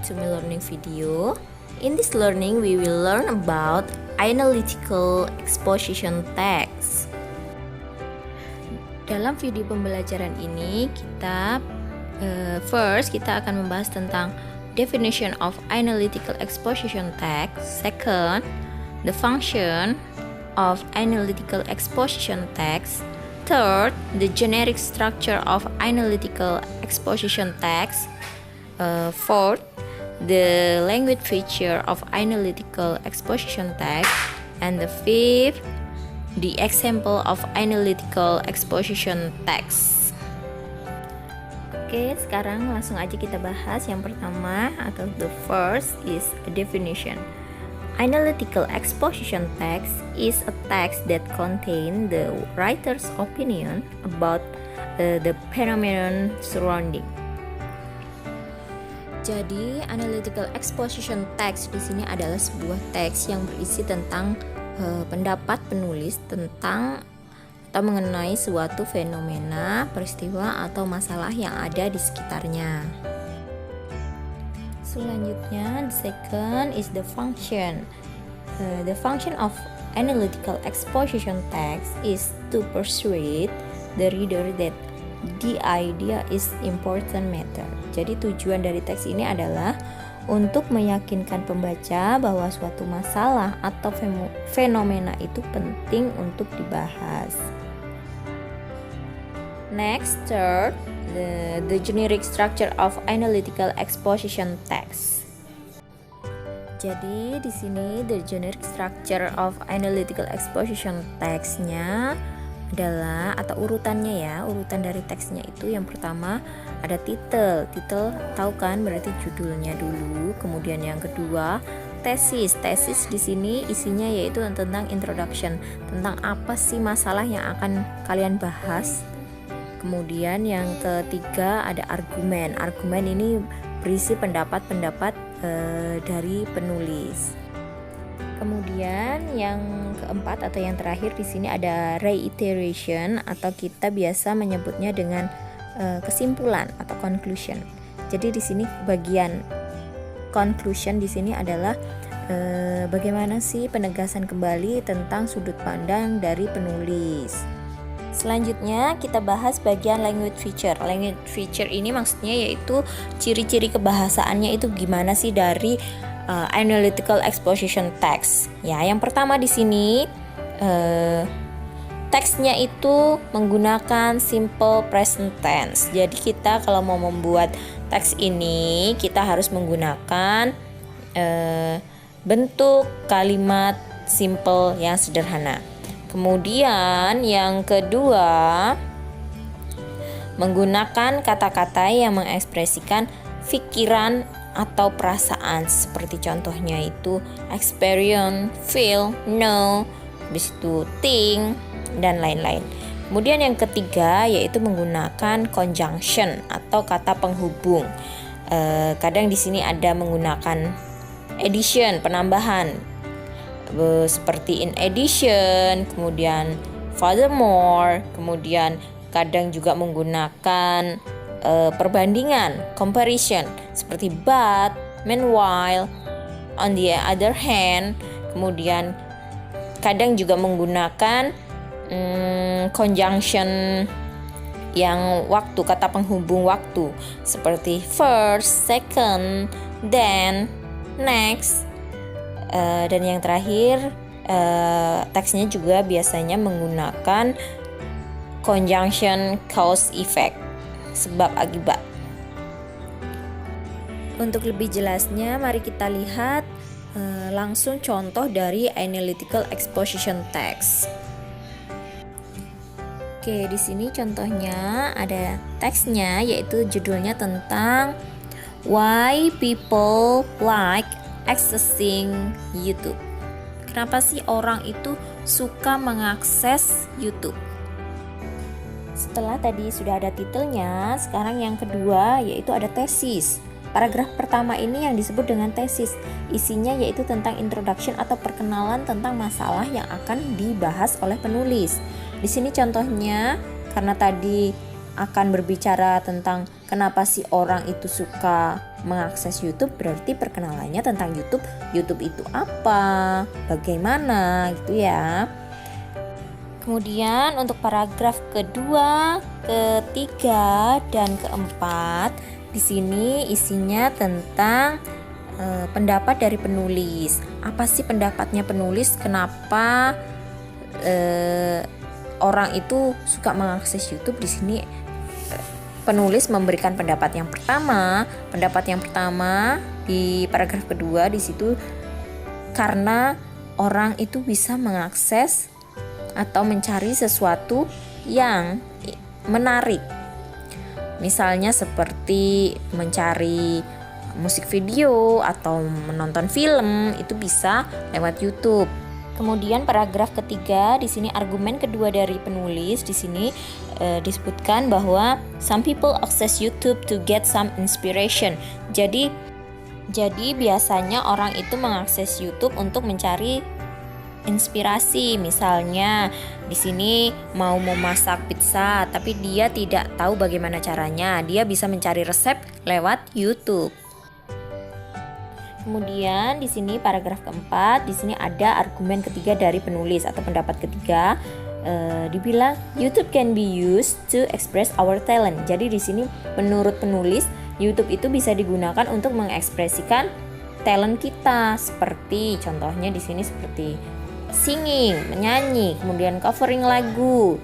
to my learning video. In this learning, we will learn about analytical exposition text. Dalam video pembelajaran ini, kita akan membahas tentang definition of analytical exposition text. Second, the function of analytical exposition text. Third, the generic structure of analytical exposition text. Fourth, the language feature of analytical exposition text. And the fifth, the example of analytical exposition text. Oke, sekarang langsung aja kita bahas yang pertama, atau the first is a definition. Analytical exposition text is a text that contains the writer's opinion about the phenomenon surrounding. Jadi, analytical exposition text di sini adalah sebuah teks yang berisi tentang pendapat penulis tentang atau mengenai suatu fenomena, peristiwa atau masalah yang ada di sekitarnya. Selanjutnya, the second is the function. The function of analytical exposition text is to persuade the reader that the idea is important matter. Jadi tujuan dari teks ini adalah untuk meyakinkan pembaca bahwa suatu masalah atau fenomena itu penting untuk dibahas. Next, third, the generic structure of analytical exposition text. Jadi di sini the generic structure of analytical exposition text-nya adalah, atau urutannya ya, urutan dari teksnya itu yang pertama ada title. Title tahu kan, berarti judulnya dulu. Kemudian yang kedua tesis. Tesis di sini isinya yaitu tentang introduction, tentang apa sih masalah yang akan kalian bahas. Kemudian yang ketiga ada argumen. Argumen ini berisi pendapat-pendapat dari penulis. Kemudian yang keempat atau yang terakhir di sini ada reiteration, atau kita biasa menyebutnya dengan kesimpulan atau conclusion. Jadi di sini bagian conclusion di sini adalah bagaimana sih penegasan kembali tentang sudut pandang dari penulis. Selanjutnya kita bahas bagian language feature. Language feature ini maksudnya yaitu ciri-ciri kebahasaannya itu gimana sih dari analytical exposition text. Ya, yang pertama di sini teksnya itu menggunakan simple present tense. Jadi kita kalau mau membuat teks ini kita harus menggunakan bentuk kalimat simple yang sederhana. Kemudian yang kedua, menggunakan kata-kata yang mengekspresikan pikiran atau perasaan, seperti contohnya itu experience, feel, know, habis itu think, dan lain-lain. Kemudian yang ketiga yaitu menggunakan conjunction atau kata penghubung. Kadang di sini ada menggunakan addition, penambahan, seperti in addition, kemudian furthermore, kemudian kadang juga menggunakan perbandingan, comparison, seperti but, meanwhile, on the other hand. Kemudian kadang juga menggunakan conjunction yang waktu, kata penghubung waktu, seperti first, second, then, next. Dan yang terakhir, teksnya juga biasanya menggunakan conjunction cause effect, sebab akibat. Untuk lebih jelasnya, mari kita lihat langsung contoh dari analytical exposition text. Oke, di sini contohnya ada teksnya, yaitu judulnya tentang why people like accessing YouTube. Kenapa sih orang itu suka mengakses YouTube? Setelah tadi sudah ada titelnya, sekarang yang kedua yaitu ada tesis. Paragraf pertama ini yang disebut dengan tesis. Isinya yaitu tentang introduction atau perkenalan tentang masalah yang akan dibahas oleh penulis. Di sini contohnya, karena tadi akan berbicara tentang kenapa sih orang itu suka mengakses YouTube berarti perkenalannya tentang YouTube. YouTube itu apa? Bagaimana gitu ya. Kemudian untuk paragraf kedua, ketiga, dan keempat, di sini isinya tentang pendapat dari penulis. Apa sih pendapatnya penulis? Kenapa orang itu suka mengakses YouTube? Di sini penulis memberikan pendapat yang pertama. Pendapat yang pertama di paragraf kedua di situ, karena orang itu bisa mengakses atau mencari sesuatu yang menarik. Misalnya seperti mencari musik video atau menonton film, itu bisa lewat YouTube. Kemudian paragraf ketiga di sini argumen kedua dari penulis di sini disebutkan bahwa some people access YouTube to get some inspiration. Jadi biasanya orang itu mengakses YouTube untuk mencari inspirasi. Misalnya di sini mau memasak pizza tapi dia tidak tahu bagaimana caranya, dia bisa mencari resep lewat YouTube. Kemudian di sini paragraf keempat, di sini ada argumen ketiga dari penulis atau pendapat ketiga. Dibilang YouTube can be used to express our talent. Jadi di sini menurut penulis, YouTube itu bisa digunakan untuk mengekspresikan talent kita. Seperti contohnya di sini seperti singing, menyanyi, kemudian covering lagu.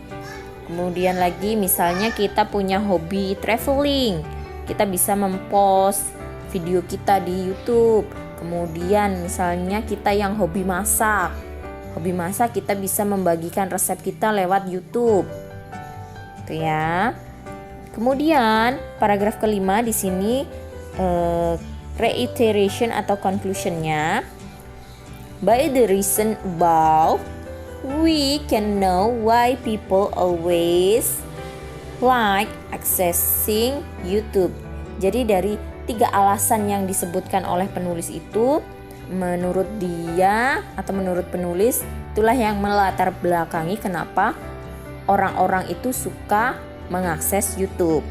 Kemudian lagi misalnya kita punya hobi traveling, kita bisa mempost video kita di YouTube. Kemudian misalnya kita yang hobi masak kita bisa membagikan resep kita lewat YouTube. Itu ya. Kemudian paragraf kelima di sini reiteration atau conclusionnya. By the reason above, we can know why people always like accessing YouTube. Jadi dari 3 alasan yang disebutkan oleh penulis itu, menurut dia atau menurut penulis, itulah yang melatar belakangi kenapa orang-orang itu suka mengakses YouTube.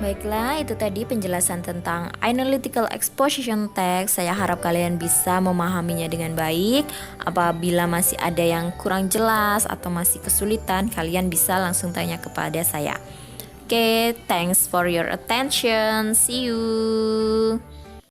Baiklah, itu tadi penjelasan tentang analytical exposition text. Saya harap kalian bisa memahaminya dengan baik. Apabila masih ada yang kurang jelas atau masih kesulitan, kalian bisa langsung tanya kepada saya. Okay, thanks for your attention. See you.